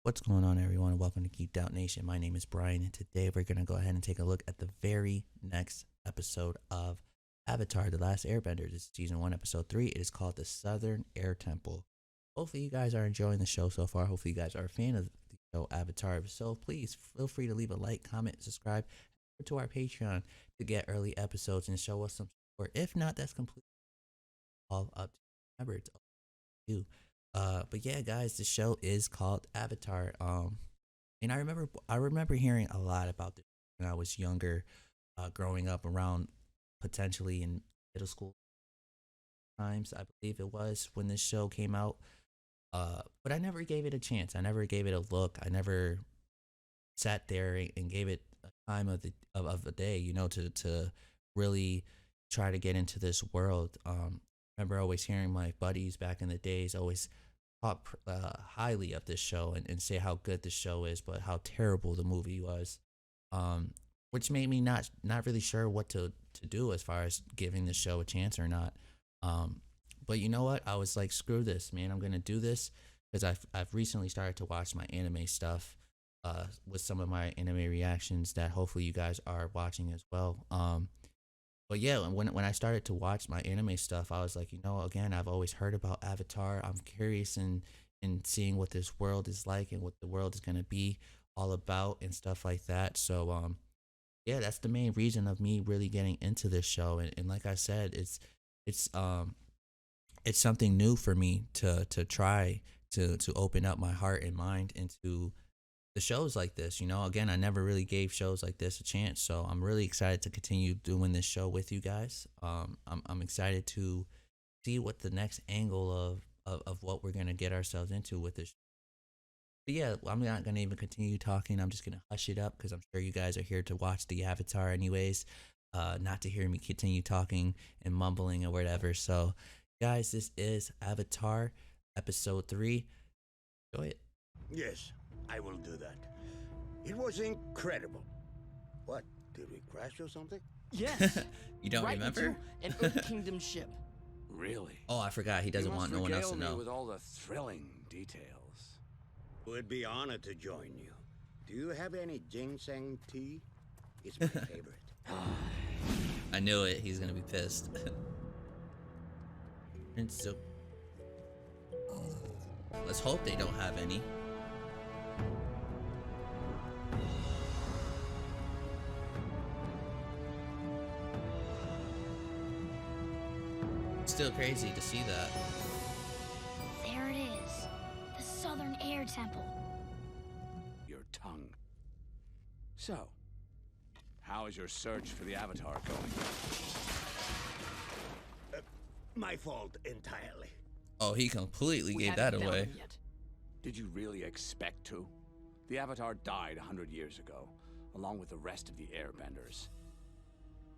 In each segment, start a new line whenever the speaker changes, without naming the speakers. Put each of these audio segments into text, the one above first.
What's going on, everyone? Welcome to Geeked Out Nation. My name is Brian, and today we're going to go ahead and take a look at the very next episode of Avatar: The Last Airbender. This is season 1, episode 3. It is called The Southern Air Temple. Hopefully, you guys are enjoying the show so far. Hopefully, you guys are a fan of the show Avatar. So, please feel free to leave a like, comment, subscribe to our Patreon to get early episodes and show us some support. If not, that's completely all up to you. Remember, it's all you. But yeah, guys, the show is called Avatar. And I remember hearing a lot about this when I was younger, growing up around potentially in middle school times. I believe it was when this show came out. But I never gave it a chance. I never gave it a look. I never sat there and gave it a time of the day, to really try to get into this world. I remember always hearing my buddies back in the days always talk highly of this show and say how good the show is, but how terrible the movie was, which made me not really sure what to do as far as giving the show a chance or not. But you know what? I was like, screw this, man. I'm gonna do this because I've recently started to watch my anime stuff, with some of my anime reactions that hopefully you guys are watching as well. But yeah, when I started to watch my anime stuff, I was like, again, I've always heard about Avatar. I'm curious in seeing what this world is like and what the world is gonna be all about and stuff like that. So yeah, that's the main reason of me really getting into this show. And like I said, it's something new for me to try to open up my heart and mind into the shows like this. Again, I never really gave shows like this a chance, so I'm really excited to continue doing this show with you guys. I'm excited to see what the next angle of what we're gonna get ourselves into with this. But yeah, I'm not gonna even continue talking. I'm just gonna hush it up because I'm sure you guys are here to watch the Avatar anyways, not to hear me continue talking and mumbling or whatever. So, guys, this is Avatar episode 3. Enjoy it.
Yes, I will do that. It was incredible. What? Did we crash or something?
Yes.
You don't
right
remember?
Into an Earth Kingdom ship.
Really?
Oh, I forgot. He doesn't want no one else to know.
With all the thrilling details.
Would be honored to join you. Do you have any ginseng tea? It's my favorite.
I knew it. He's gonna be pissed. And so, let's hope they don't have any. Still crazy to see that.
There it is. The Southern Air Temple.
Your tongue. So, how is your search for the Avatar going?
My fault entirely.
Oh, he completely
We
gave
haven't
that
found
away.
him yet.
Did you really expect to? The Avatar died 100 years ago, along with the rest of the Airbenders.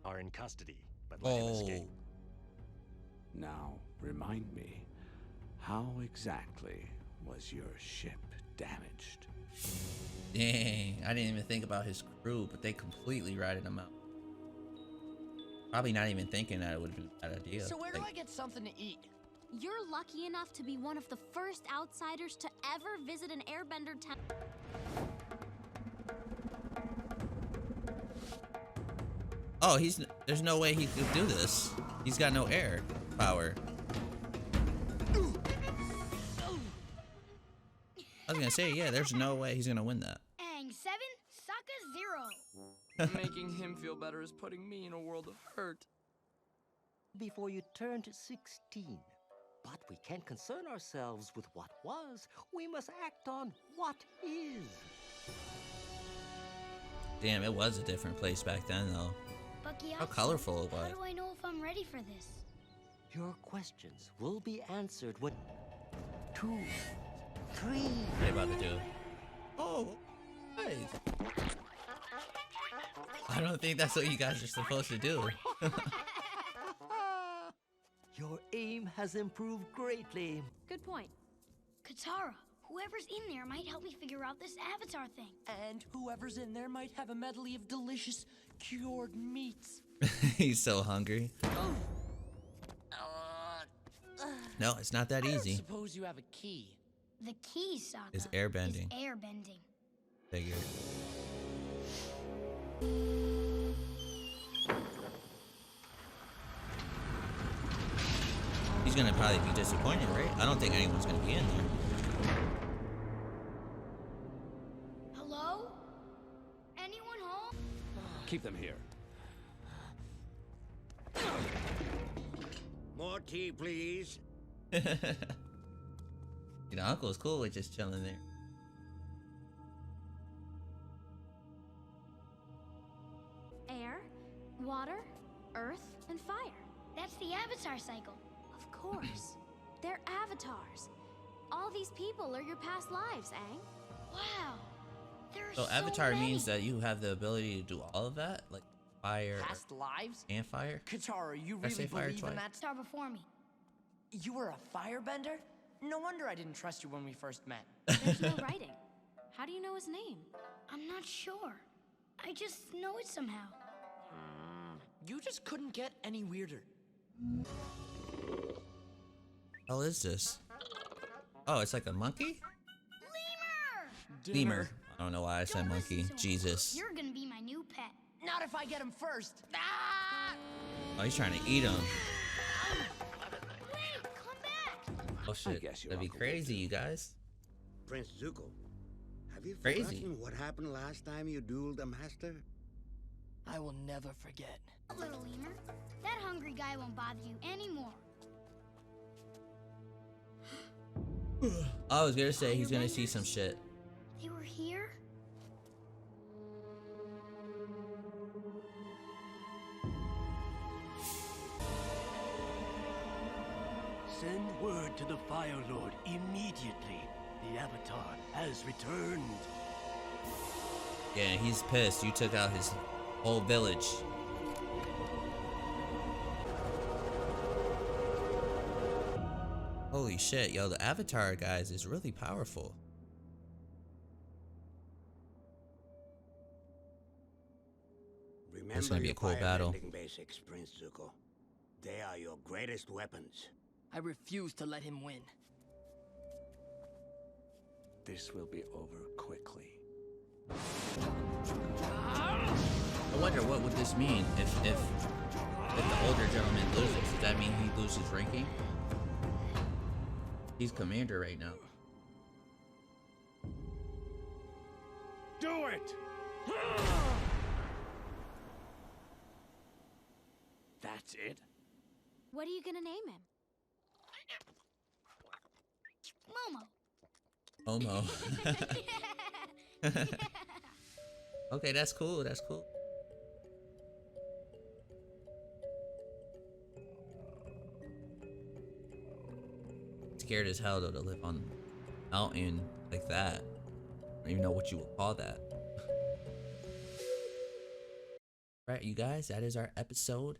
Are in custody, but let him escape.
Now, remind me, how exactly was your ship damaged?
Dang, I didn't even think about his crew, but they completely ratted him out. Probably not even thinking that it would be a bad idea.
So where do I get something to eat?
You're lucky enough to be one of the first outsiders to ever visit an Airbender temple.
Oh, there's no way he could do this. He's got no air power. I was gonna say, yeah, there's no way he's gonna win that.
Ang 7, Sokka 0.
Making him feel better is putting me in a world of hurt.
Before you turned 16. But we can't concern ourselves with what was. We must act on what is.
Damn, it was a different place back then, though.
Bucky,
How colorful it was.
How do I know if I'm ready for this?
Your questions will be answered when 2, 3.
What are you about to do? Oh, hey. I don't think that's what you guys are supposed to do.
Your aim has improved greatly.
Good point. Katara, whoever's in there might help me figure out this Avatar thing.
And whoever's in there might have a medley of delicious cured meats.
He's so hungry. No, it's not that
I don't
easy.
suppose you have a key.
The key, Sokka,
Is airbending.
Is airbending.
Figured. He's gonna probably be disappointed, right? I don't think anyone's gonna be in there.
Hello? Anyone home?
Keep them here.
More tea, please.
You know, Uncle's cool with just chilling there.
Air, water, earth, and fire.
That's the Avatar cycle.
Of course. They're avatars. All these people are your past lives, Aang.
Wow. There are
So Avatar means that you have the ability to do all of that? Like fire
Past lives?
and fire?
Katara, you
Did I say
really
fire
believe
twice?
in that?
Star before me.
You were a firebender? No wonder I didn't trust you when we first met.
There's no writing. How do you know his name?
I'm not sure. I just know it somehow.
You just couldn't get any weirder.
Hell is this? Oh, it's like a monkey?
Lemur!
Lemur. I don't know why I said
Don't
monkey.
listen to him.
Jesus.
You're gonna be my new pet.
Not if I get him first. Ah!
Oh, he's trying to eat him.
Wait, come back!
Oh shit.
guess your
That'd be
uncle
crazy, you guys.
Prince Zuko, have you
Crazy.
forgotten what happened last time you dueled the master?
I will never forget.
Little lemur, that hungry guy won't bother you anymore.
I was gonna say he's gonna see some shit.
They were here?
Send word to the Fire Lord immediately. The Avatar has returned.
Yeah, he's pissed. You took out his whole village. Holy shit, yo, the Avatar, guys, is really powerful.
Remember
gonna be a
your
cool battle.
firebending basics, Prince Zuko. They are your greatest weapons.
I refuse to let him win.
This will be over quickly.
I wonder what would this mean if the older gentleman loses. Does that mean he loses ranking? He's commander right now.
Do it! That's it?
What are you gonna name him?
Momo.
Omo. Okay, that's cool. That's cool. Scared as hell though to live on a mountain like that. I don't even know what you would call that. Right, you guys, that is our episode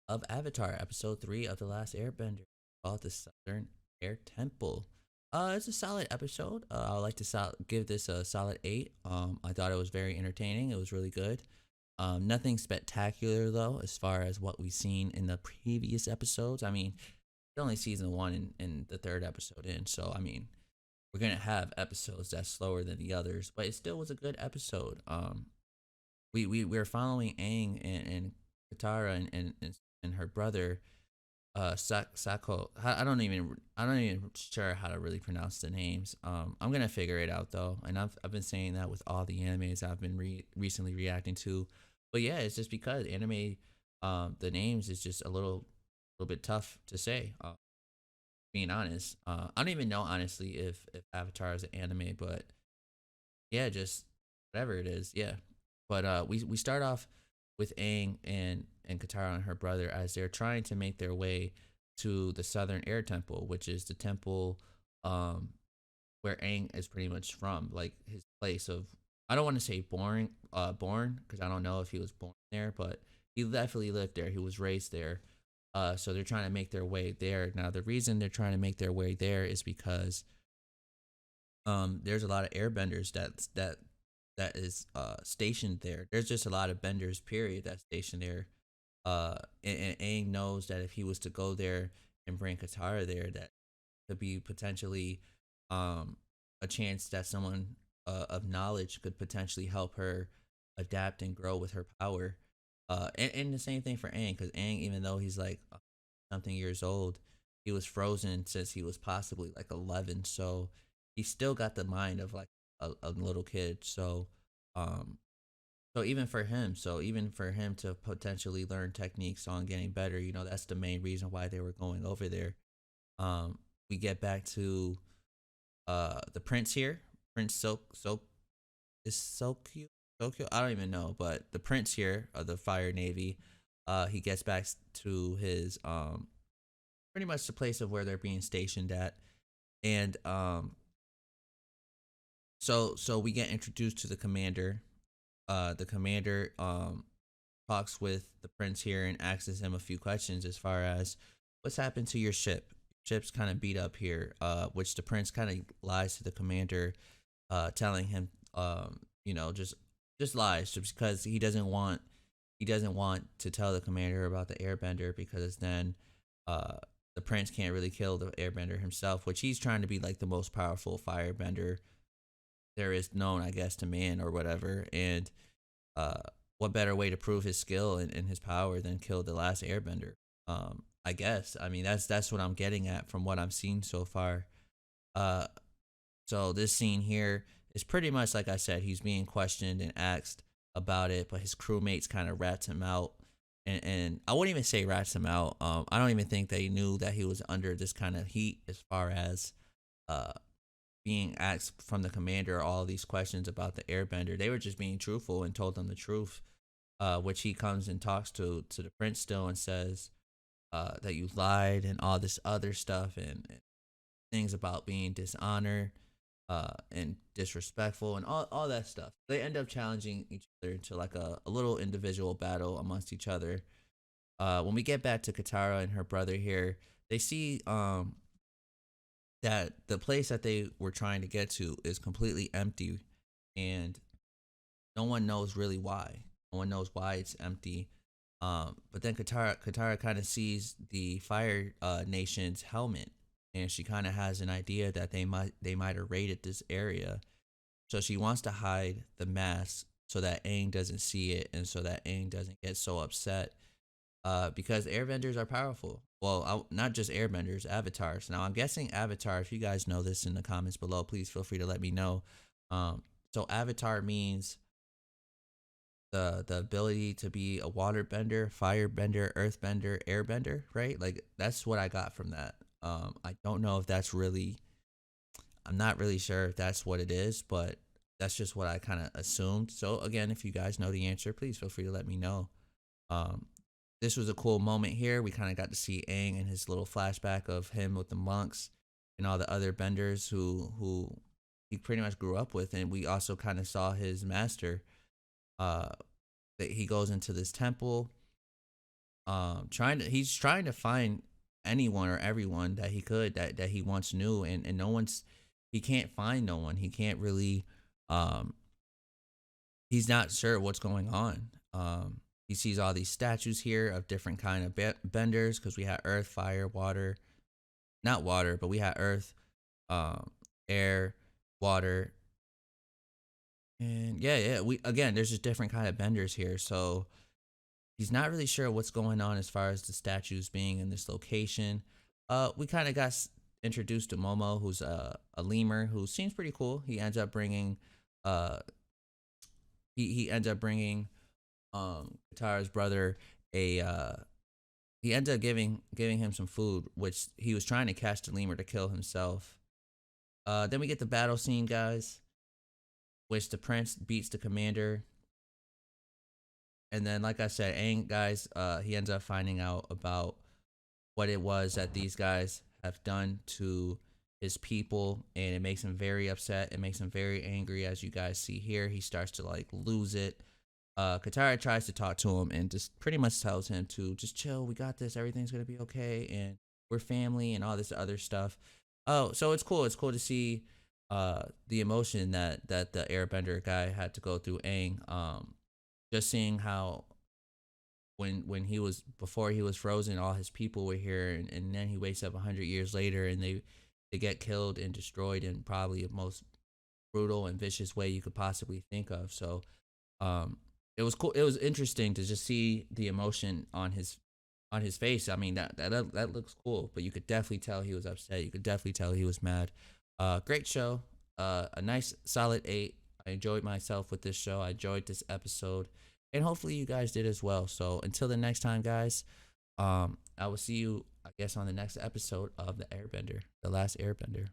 of Avatar, episode 3 of The Last Airbender, called the Southern Air Temple. It's a solid episode. I would like to give this a solid 8. I thought it was very entertaining. It was really good. Nothing spectacular though, as far as what we've seen in the previous episodes. I mean, it's only season 1 and the 3rd episode in, so I mean, we're gonna have episodes that's slower than the others, but it still was a good episode. We're following Aang and Katara and her brother, Sako. I don't even sure how to really pronounce the names. I'm gonna figure it out though, and I've been saying that with all the animes I've been recently reacting to. But yeah, it's just because anime, the names is just a little bit tough to say. Being honest, I don't even know honestly if Avatar is an anime, but yeah, just whatever it is, yeah. But we start off with Aang and Katara and her brother as they're trying to make their way to the Southern Air Temple, which is the temple where Aang is pretty much from, like his place of, I don't want to say born because I don't know if he was born there, but he definitely lived there. He was raised there. So they're trying to make their way there. Now the reason they're trying to make their way there is because there's a lot of airbenders that is stationed there. There's just a lot of benders, period, that's stationed there. And Aang knows that if he was to go there and bring Katara there, that could be potentially a chance that someone of knowledge could potentially help her adapt and grow with her power. And the same thing for Aang, because Aang, even though he's like something years old, he was frozen since he was possibly like 11. So he still got the mind of like a little kid. Um, so even for him to potentially learn techniques on getting better, you know, that's the main reason why they were going over there. We get back to the prince here, Prince is Sokyo. I don't even know, but the prince here of the Fire Navy, he gets back to his pretty much the place of where they're being stationed at, and so we get introduced to the commander. The commander talks with the prince here and asks him a few questions as far as what's happened to your ship. Ship's kind of beat up here, which the prince kind of lies to the commander, telling him, you know, just lies, just because he doesn't want to tell the commander about the airbender, because then the prince can't really kill the airbender himself, which he's trying to be like the most powerful firebender there is known, I guess, to man or whatever. And what better way to prove his skill and his power than kill the last airbender? I guess. I mean, that's what I'm getting at from what I'm seeing so far. So this scene here is pretty much like I said, he's being questioned and asked about it, but his crewmates kind of rats him out. And I wouldn't even say rats him out. I don't even think they knew that he was under this kind of heat as far as being asked from the commander all these questions about the airbender. They were just being truthful and told them the truth, which he comes and talks to the prince still and says that you lied and all this other stuff and things about being dishonored and disrespectful and all that stuff. They end up challenging each other to like a little individual battle amongst each other. When we get back to Katara and her brother here, they see that the place that they were trying to get to is completely empty, and no one knows really why. No one knows why it's empty. But then Katara kind of sees the Fire Nation's helmet, and she kind of has an idea that they might have raided this area. So she wants to hide the mask so that Aang doesn't see it, and so that Aang doesn't get so upset. Because airbenders are powerful. Well, not just airbenders, avatars. Now, I'm guessing avatar, if you guys know this in the comments below, please feel free to let me know. So avatar means the ability to be a waterbender, firebender, earthbender, airbender, right? Like, that's what I got from that. I don't know if that's really, I'm not really sure if that's what it is, but that's just what I kind of assumed. So again, if you guys know the answer, please feel free to let me know. This was a cool moment here. We kind of got to see Aang and his little flashback of him with the monks and all the other benders who he pretty much grew up with. And we also kind of saw his master, that he goes into this temple, he's trying to find anyone or everyone that he could, that he once knew, and no one's, he can't find no one. He can't really, he's not sure what's going on. He sees all these statues here of different kind of benders, because we had earth, fire, water, not water, but we had earth, air, water, and yeah, we, again, there's just different kind of benders here. So he's not really sure what's going on as far as the statues being in this location. We kind of got introduced to Momo, who's a lemur who seems pretty cool. He ends up bringing he ends up bringing Katara's brother he ends up giving him some food, which he was trying to catch the lemur to kill himself. Then we get the battle scene, guys, which the prince beats the commander. And then, like I said, Aang, guys, he ends up finding out about what it was that these guys have done to his people, and it makes him very upset. It makes him very angry, as you guys see here. He starts to like lose it. Katara tries to talk to him and just pretty much tells him to just chill. We got this. Everything's gonna be okay, and we're family, and all this other stuff. Oh, so it's cool. It's cool to see the emotion that the Airbender guy had to go through Aang. Just seeing how when he was, before he was frozen, all his people were here, and then he wakes up 100 years later, and they they get killed and destroyed in probably the most brutal and vicious way you could possibly think of. So it was cool. It was interesting to just see the emotion on his face. I mean, that looks cool, but you could definitely tell he was upset. You could definitely tell he was mad. Great show. A nice solid 8. I enjoyed myself with this show. I enjoyed this episode, and hopefully you guys did as well. So until the next time, guys, I will see you, I guess, on the next episode of The Last Airbender.